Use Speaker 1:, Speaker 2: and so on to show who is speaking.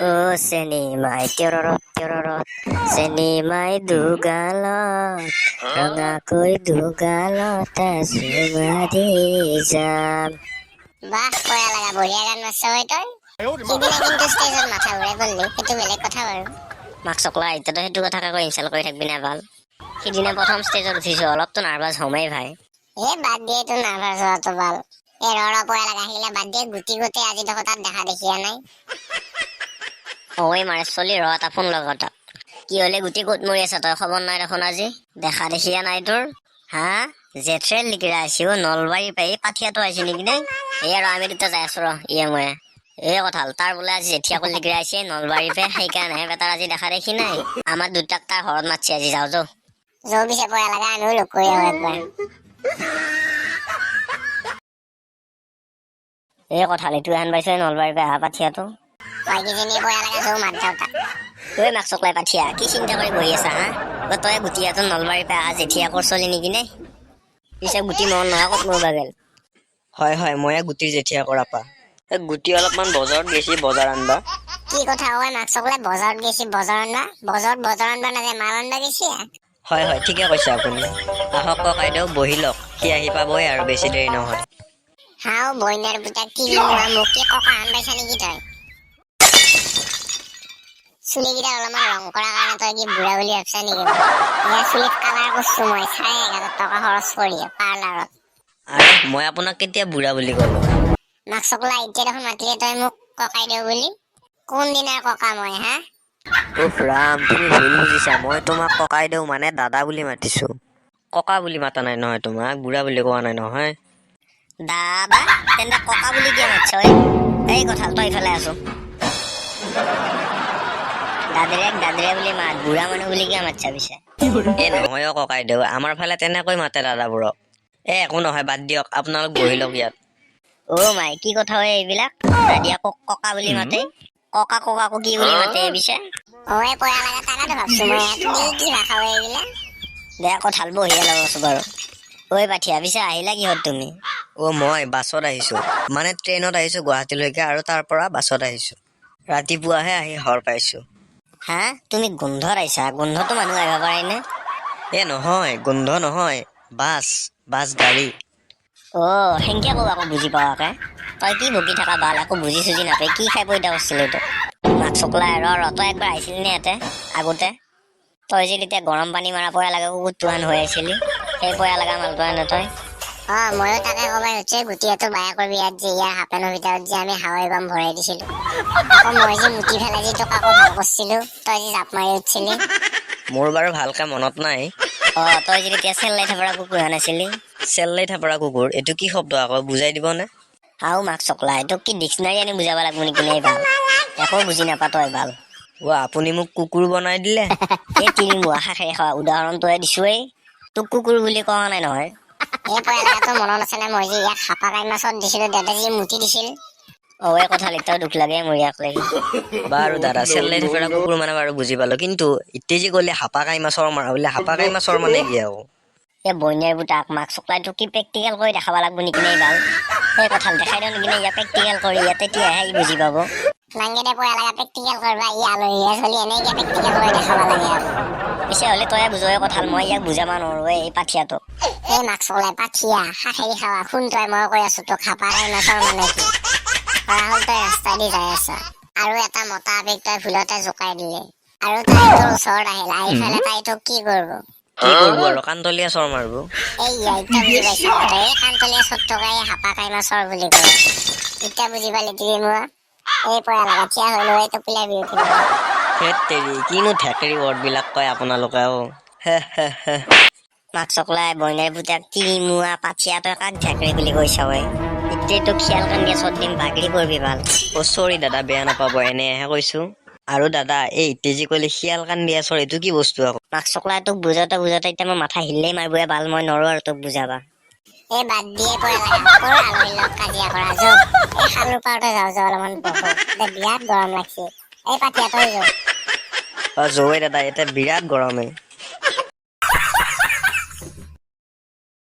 Speaker 1: ও চেনিমাই তিয়ৰত চেনিমাই দুগালত ৰঙাকৈ দুগালত চুমা দি যাম।
Speaker 2: বাহ কয়া লাগা বঢ়িয়া গান মাৰছ ঐ তই। সিদিনা কিন্তু ষ্টেজত মাথা ঘূৰাই পৰলি, সেইটো বেলেগ কথা বাৰু।
Speaker 1: মাক চকলা এতিয়াতো সেইটো কথাকে কৈ ইনচাল্ট কৰি থাকবি না ভাল। সিদিনা প্ৰথম ষ্টেজত উঠিছো অলপতো নাৰ্ভাছ হমেই ভাই।
Speaker 2: বাদ দিয়ে তোৰ নাৰ্ভাছ হোৱাটো ভাল। পয়া লাগা আহিলে বাদ দিয়ে, গুটি গোটেই আজি দেখো তাত দেখা দেখিয়া নাই।
Speaker 1: ঐ মাৰে চলি ৰ এটা ফোন লগত কি হলে গুটি ক'ত মৰি আছা তই, খবৰ নাই দেখোন আজি, দেখা দেখিয়া নাই তোৰ। হা জেঠ্ৰেল লিকিৰা আছি নলবাৰী পাই পাঠিয়াতো আহিছে নেকি দেই। এই আৰু আমি দুটা যাই আছো ৰ মই এই কথাল তাৰ বোলে আজি জেঠিয়াকো লিকিৰা আহিছে নলবাৰীৰ পে, সেইকাৰণেহে বেটাৰ আজি দেখা দেখি নাই। আমাৰ দুটাক তাৰ ঘৰত মাতছি আজি যাওঁ যাওঁ
Speaker 2: পিছে পয়া লাগা আমিও লগ কৰি আহো একবাৰ।
Speaker 1: এই কথাল এইটো হেন পাইছে নলবাৰীৰ পে অহা পাঠিয়াতো।
Speaker 2: কিজনীয়ে পয়া লাগা যৌ মাত যাও তাক।
Speaker 1: তই মাক চকলাই পাঠিয়া কি চিন্তা কৰি বহি আছা হা। তই গুটি এজন নলবাৰীৰ পে অহা জেঠিয়াকৰ চলি নেকি নে। পিছে গুটি মন নহয় ক'ত মৰবা গেল।
Speaker 3: হয় ময়ে গুটিৰ জেঠিয়াকৰ আপা। গুটি অলপমান বজাৰত গেছি বজাৰ আনবা।
Speaker 2: কি কথা হয় মাক চকলাই বজাৰত গেছি বজাৰ আনবা, বজাৰ আনবা নাযায় মাল আনবা গেছি।
Speaker 3: হয় ঠিকে কৈছে আপুনি। আহক ককাইদেউ বহি লওক, সি আহি পাবই আৰু বেছি দেৰি নহয়।
Speaker 2: হাও বইনাৰ পুতা কি মোক কি ককা আন পাইছা নেকি তই। চুলিকেইটা অলপমান ৰং কৰাৰ কাৰণে তই কি বুঢ়া বুলি ভাবছা নেকি। ইয়াৰ চুলিত কালাৰ কৰছো মই 11,500 টকা খৰচ কৰি পাৰ্লাৰত।
Speaker 3: আৰে মই আপোনাক কেতিয়া বুঢ়া বুলি ক'লো।
Speaker 2: মাক চকলা এতিয়া দেখোন মাতিলে তই মোক ককাই দেউ বুলি। কোন দিনাৰ ককা মই হা।
Speaker 3: উফ ৰাম তুমি ভুল বুজিছা, মই তোমাক ককাইদেউ মানে দাদা বুলি মাতিছো। ককা বুলি মাতা নাই নহয়, তোমাক বুঢ়া বুলি কোৱা নাই নহয়।
Speaker 1: দাদা তেন্তে ককা বুলি কিয় মাতছ এই কথাল তই ইফালে আছো। দাদিৰে বুলি মাত, বুঢ়া মানুহ বুলি কিয় মাতছা পিছে।
Speaker 3: নহয় ককাইদেউ, আমাৰ ফালে তেনেকৈ মাতে দাদাবোৰক। একো নহয় বাদ দিয়ক, আপোনালোক বহি লওক ইয়াত।
Speaker 1: মাই কি কথা হয় এইবিলাক, দাদিয়াকক ককা বুলি মাতে, ককাকো কি বুলি মাতে পিছে।
Speaker 2: পয়া লাগা তাকাতো ভাবছো মই তুমি কি ভাষা হয় এইবিলাক।
Speaker 1: দে কথাল বহিয়ে লগাছো বাৰু। পাঠিয়া পিছে আহিলা কিহত তুমি।
Speaker 3: মই বাছত আহিছো, মানে ট্ৰেইনত আহিছো গুৱাহাটীলৈকে আৰু তাৰ পৰা বাছত আহিছো। ৰাতিপুৱাহে আহি ঘৰ পাইছো।
Speaker 1: হা তুমি গোন্ধত আহিছা, গোন্ধতো মানুহ আহিব পাৰে নে।
Speaker 3: নহয় গোন্ধ নহয়, বাছ গাড়ী।
Speaker 1: সেনকে কব আকৌ বুজি পাৱাকে। তই কি বকি থাকা বাল, একো বুজি চুজি নাপায় কি খাই পইতা কৰিছিলি তই। মাক চকলাই তই একবাৰ আহিছিলি নে ইয়াতে আগতে। তই যে তেতিয়া গৰম পানী মাৰা পয়া লাগা কুকুৰটোহান হৈ আহিছিলি, সেই পয়া লাগা মালটোৱে নে তই।
Speaker 2: ময়ো তাকে কবাই হচ্ছে গুটিয়াতো বায়েকৰ বিয়াত যে ইয়াৰ হাপেনৰ ভিতৰত যে আমি হাৱাই বাম ভৰাই দিছিলো। আকৌ মই যে মুতি ফেলাই যে তোক আকৌ ভাল কৰিছিলো, তই যে জাপ মাৰি উঠছিলি।
Speaker 3: মোৰ বাৰু ভালকে মনত নাই।
Speaker 1: তই যে তেতিয়া চেল্লাই থাপৰা কুকুৰ আনিছিলি।
Speaker 3: চেল্লাই থাপৰা কুকুৰ এইটো কি শব্দ আকৌ বুজাই দিবনে।
Speaker 1: মাক চকলা তোক কি ডিক্সনাৰী আনি বুজাব লাগব নেকি নে ভাল, একো বুজি নাপাতই ভাল।
Speaker 3: আপুনি মোক কুকুৰ বনাই দিলে।
Speaker 1: এই তিনি মুৱা শাখে উদাহৰণটোৱে দিছোৱেই, তোক কুকুৰ বুলি কোৱা নাই নহয়।
Speaker 2: পয়া লাগাতো মনত আছে নে, মই যে ইয়াক হাপা কাই মাছত দিছিলো, দেউতাই যে মুতি দিছিল।
Speaker 1: কথা লিখাও দুখ লাগে মোৰ ইয়াক লাগি।
Speaker 3: বাৰু দাদা চেল্লাই থাপৰা কুকুৰ মানে বাৰু বুজি পালো, কিন্তু এতিয়া যে ক'লে হাপা কাই মাছৰ মাৰা বোলে, হাপা কাই মাছৰ মানে কি আকৌ।
Speaker 1: বইনাৰ বুটাক মাক চকলাই তোক কি প্ৰেক্টিকেল কৰি দেখাব লাগব নেকি নে ভাল। সেই কথা দেখাই দিওঁ নেকি ইয়াক প্ৰেক্টিকেল কৰি, ইয়াত তেতিয়াহে ই বুজি পাব।
Speaker 2: নাংগে দে পয়া লাগা প্ৰেক্টিকেল কৰবা, ই আলহীয়ে চলি এনেকে প্ৰেক্টিকেল কৰি দেখাব লাগে আৰু।
Speaker 1: পিছে হলে তই বুজোৱা কথাল, মই ইয়াক বুজাবা নোৱাৰো এই পাঠিয়াটো।
Speaker 2: মাক চকলাই পাঠিয়া শাখেৰি খাৱা শুন, তই মই কৈ আছো তোক হাপা কাই মাছৰ মানে কি। ৰাহুল তই ৰাস্তা দি যাই আছা, আৰু এটা মতা আবেগ তই ভুলতে জোকাই দিলে, আৰু তাই তোৰ ওচৰত আহিল, আহি ফেলে তাই তোক কি কৰব।
Speaker 3: কি কৰব আৰু কাণতলীয়া চৰ মাৰব।
Speaker 2: এতিয়া বুজি পাইছা, এই কাণতলীয়া চৰ থকাই হাপা কাই মাছৰ বুলি কয়। এতিয়া বুজি পালি তুমি মোৱা, পয়া লাগা থিয়া হৈ লৈ টপিলাই বিউঠি।
Speaker 3: হেত তেৰি কিনো ঠেকেৰি ৱৰ্ড বিলাক কয় আপোনালোকে।
Speaker 1: মাক চকলাই বইনাৰ পুতাক তিনি মুৱা পাঠিয়া তই কাক ঝাকৰি বুলি কৈছা হয়। এতিয়া তোক শিয়াল কান্দিয়া চত দিম বাগৰি পৰিবি ভাল।
Speaker 3: চৰি দাদা বেয়া নাপাব, এনেহে কৈছো। আৰু দাদা এই তেজি কলে শিয়াল কান্দিয়া চৰ এইটো কি বস্তু আকৌ।
Speaker 1: মাক চকলাই তোক বুজাওতে এতিয়া মই মাথা হিলেই মাৰিবই ভাল, মই নৰো আৰু তোক বুজাবা।
Speaker 2: বাদ দিয়ে পয়া লাগা কৰ আলহীৰ লগত কাজিয়া কৰা যৌ। খালুৰ পাৰতে যাওঁ অলপমান বহো, বিৰাট গৰম লাগছে। পাঠিয়া তই যৌ।
Speaker 3: যৌৱে দাদা এতিয়া বিৰাট গৰমে।